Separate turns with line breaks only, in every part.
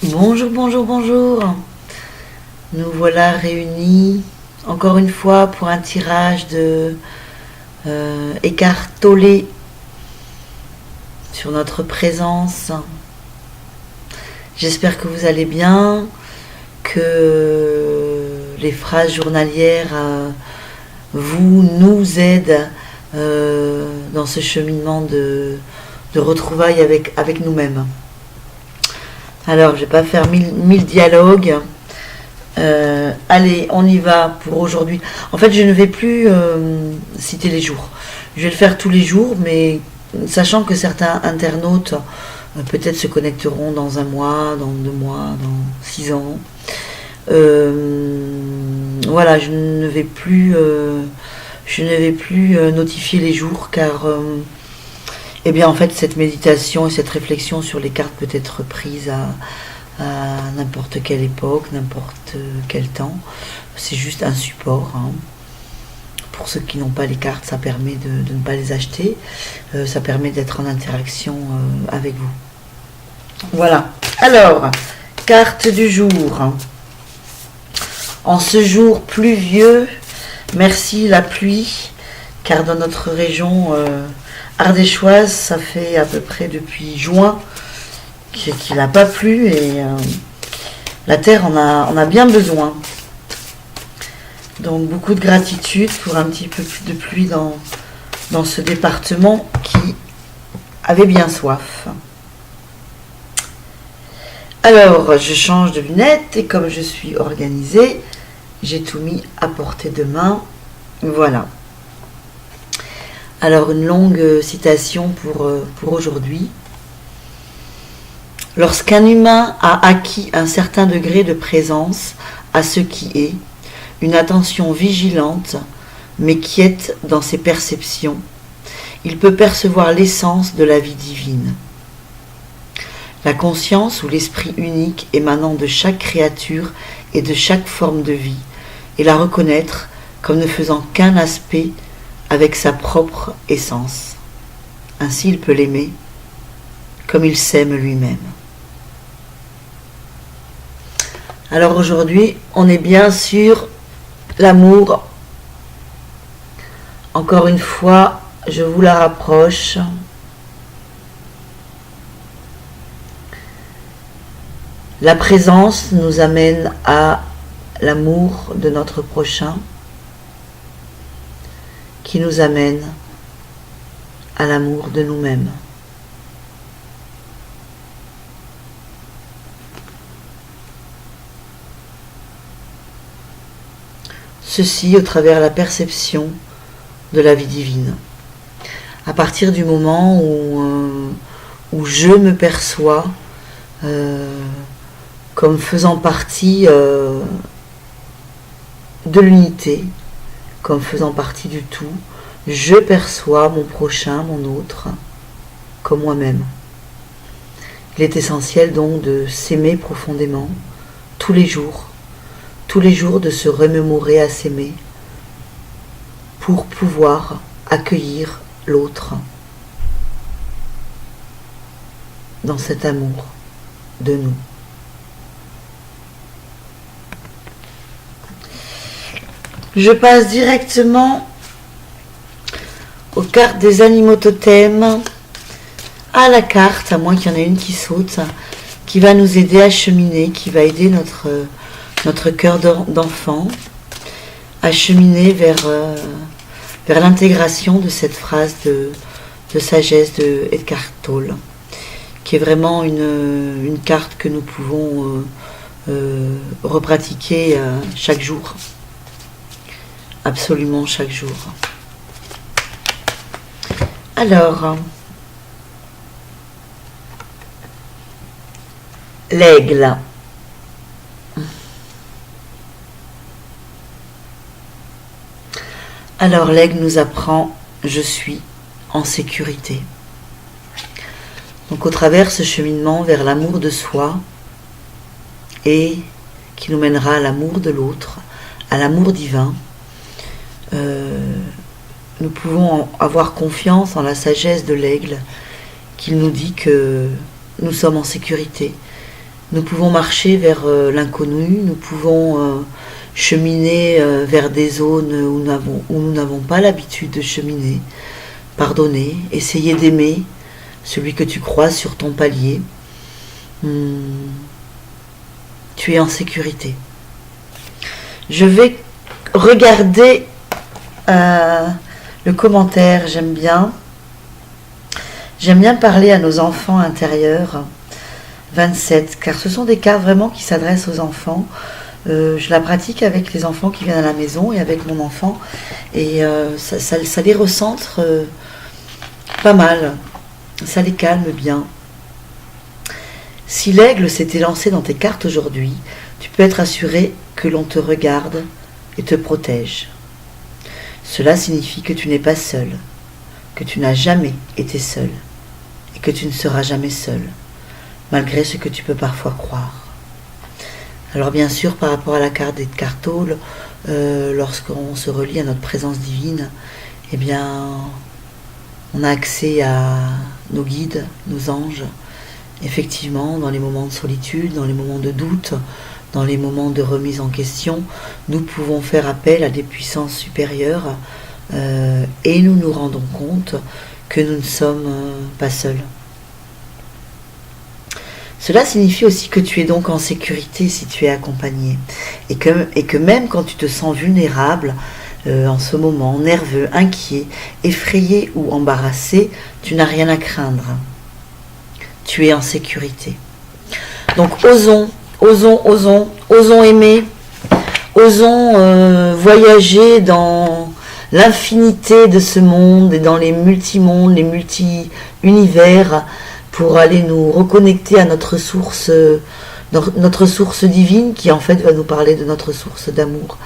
Bonjour, bonjour, bonjour. Nous voilà réunis encore une fois pour un tirage de Eckhart Tolle sur notre présence. J'espère que vous allez bien, que les phrases journalières nous aident dans ce cheminement de retrouvailles avec nous-mêmes. Alors, je ne vais pas faire mille dialogues. Allez, on y va pour aujourd'hui. En fait, je ne vais plus citer les jours. Je vais le faire tous les jours, mais sachant que certains internautes peut-être se connecteront dans 1 mois, dans 2 mois, dans 6 ans. Voilà, je ne vais plus notifier les jours car eh bien en fait cette méditation et cette réflexion sur les cartes peut être prise à n'importe quelle époque, n'importe quel temps. C'est juste un support. Pour ceux qui n'ont pas les cartes, ça permet de ne pas les acheter. Ça permet d'être en interaction avec vous. Voilà. Alors, carte du jour. En ce jour pluvieux, merci la pluie, car dans notre région ardéchoise, ça fait à peu près depuis juin qu'il n'a pas plu et la terre en a bien besoin. Donc beaucoup de gratitude pour un petit peu plus de pluie dans ce département qui avait bien soif. Alors je change de lunettes et comme je suis organisée, j'ai tout mis à portée de main. Voilà. Alors une longue citation pour aujourd'hui. Lorsqu'un humain a acquis un certain degré de présence à ce qui est, une attention vigilante mais quiète dans ses perceptions, il peut percevoir l'essence de la vie divine. La conscience ou l'esprit unique émanant de chaque créature et de chaque forme de vie, et la reconnaître comme ne faisant qu'un aspect avec sa propre essence. Ainsi il peut l'aimer comme il s'aime lui-même. Alors aujourd'hui, on est bien sur l'amour. Encore une fois, je vous la rapproche. La présence nous amène à l'amour de notre prochain, qui nous amène à l'amour de nous-mêmes. Ceci au travers la perception de la vie divine. À partir du moment où je me perçois comme faisant partie de l'unité, comme faisant partie du tout, je perçois mon prochain, mon autre, comme moi-même. Il est essentiel donc de s'aimer profondément, tous les jours de se remémorer à s'aimer, pour pouvoir accueillir l'autre dans cet amour de nous. Je passe directement aux cartes des animaux totems, à la carte, à moins qu'il y en ait une qui saute, qui va nous aider à cheminer, qui va aider notre cœur d'enfant à cheminer vers l'intégration de cette phrase de sagesse de Eckhart Tolle, qui est vraiment une carte que nous pouvons repratiquer chaque jour. Absolument chaque jour. Alors, l'aigle. Alors l'aigle nous apprend « je suis en sécurité ». Donc au travers ce cheminement vers l'amour de soi et qui nous mènera à l'amour de l'autre, à l'amour divin, nous pouvons avoir confiance en la sagesse de l'aigle qui nous dit que nous sommes en sécurité, Nous pouvons marcher vers l'inconnu, nous pouvons cheminer vers des zones où nous n'avons pas l'habitude de cheminer, pardonner, essayer d'aimer celui que tu croises sur ton palier. Tu es en sécurité. Je vais regarder le commentaire, j'aime bien. J'aime bien parler à nos enfants intérieurs. 27, car ce sont des cartes vraiment qui s'adressent aux enfants. Je la pratique avec les enfants qui viennent à la maison et avec mon enfant. Et ça les recentre pas mal. Ça les calme bien. Si l'aigle s'était lancé dans tes cartes aujourd'hui, tu peux être assuré que l'on te regarde et te protège. Cela signifie que tu n'es pas seul, que tu n'as jamais été seul et que tu ne seras jamais seul, malgré ce que tu peux parfois croire. Alors bien sûr, par rapport à la carte des Cartaules, lorsqu'on se relie à notre présence divine, eh bien, on a accès à nos guides, nos anges. Effectivement, dans les moments de solitude, dans les moments de doute, dans les moments de remise en question, nous pouvons faire appel à des puissances supérieures et nous nous rendons compte que nous ne sommes pas seuls. Cela signifie aussi que tu es donc en sécurité si tu es accompagné et que même quand tu te sens vulnérable, en ce moment, nerveux, inquiet, effrayé ou embarrassé, tu n'as rien à craindre. Tu es en sécurité. Donc osons aimer, osons voyager dans l'infinité de ce monde et dans les multimondes, les multi-univers pour aller nous reconnecter à notre source divine qui en fait va nous parler de notre source d'amour.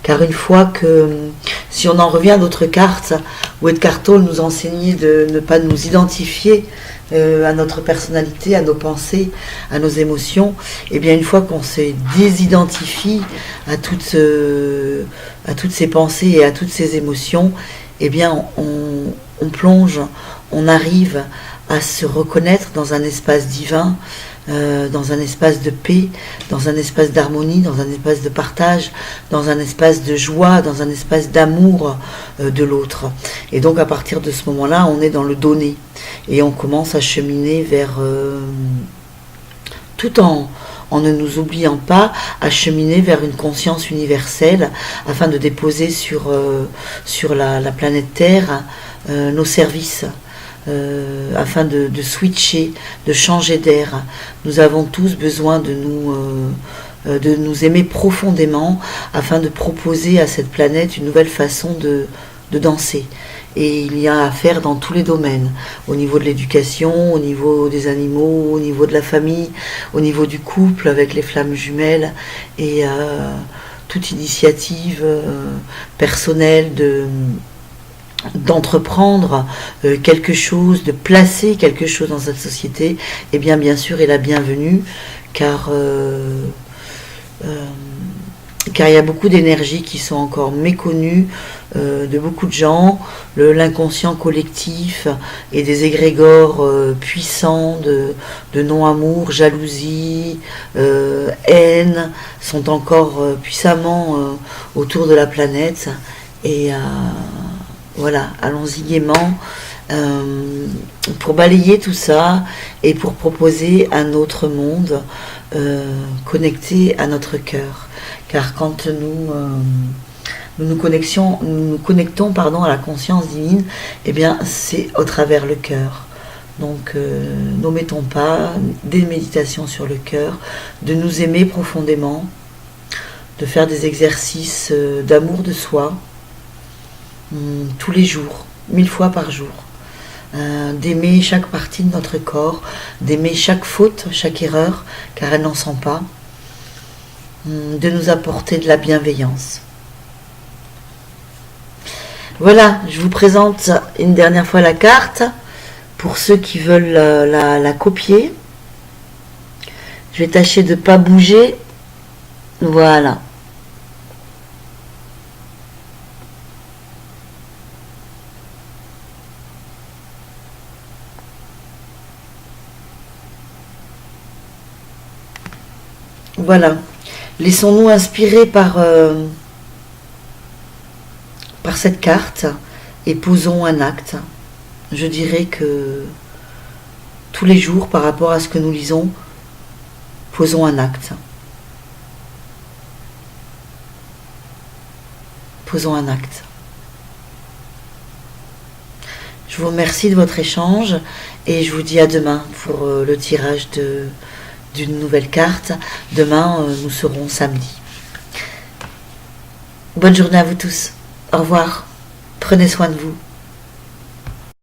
Car une fois que, si on en revient à d'autres cartes, où Eckhart Tolle nous enseignait de ne pas nous identifier à notre personnalité, à nos pensées, à nos émotions, et bien une fois qu'on se désidentifie à toutes ces pensées et à toutes ces émotions, et bien on plonge, on arrive à se reconnaître dans un espace divin, dans un espace de paix, dans un espace d'harmonie, dans un espace de partage, dans un espace de joie, dans un espace d'amour de l'autre. Et donc à partir de ce moment-là, on est dans le donner et on commence à cheminer vers, tout en ne nous oubliant pas, à cheminer vers une conscience universelle afin de déposer sur la planète Terre nos services. Afin de switcher, de changer d'air. Nous avons tous besoin de nous aimer profondément afin de proposer à cette planète une nouvelle façon de danser. Et il y a à faire dans tous les domaines, au niveau de l'éducation, au niveau des animaux, au niveau de la famille, au niveau du couple avec les flammes jumelles et toute initiative personnelle d'entreprendre quelque chose, de placer quelque chose dans cette société, et bien sûr est la bienvenue, car il y a beaucoup d'énergies qui sont encore méconnues de beaucoup de gens, l'inconscient collectif et des égrégores puissants de non-amour, jalousie, haine sont encore puissamment autour de la planète et voilà, allons-y gaiement pour balayer tout ça et pour proposer un autre monde connecté à notre cœur. Car quand nous nous connectons à la conscience divine, eh bien c'est au travers le cœur. Donc n'omettons pas des méditations sur le cœur, de nous aimer profondément, de faire des exercices d'amour de soi, tous les jours, 1000 fois par jour, d'aimer chaque partie de notre corps, d'aimer chaque faute, chaque erreur, car elle n'en sent pas, de nous apporter de la bienveillance. Voilà, je vous présente une dernière fois la carte, pour ceux qui veulent la copier. Je vais tâcher de ne pas bouger, voilà. Voilà. Laissons-nous inspirer par cette carte et posons un acte. Je dirais que tous les jours, par rapport à ce que nous lisons, posons un acte. Posons un acte. Je vous remercie de votre échange et je vous dis à demain pour le tirage d'une nouvelle carte. Demain, nous serons samedi. Bonne journée à vous tous. Au revoir. Prenez soin de vous.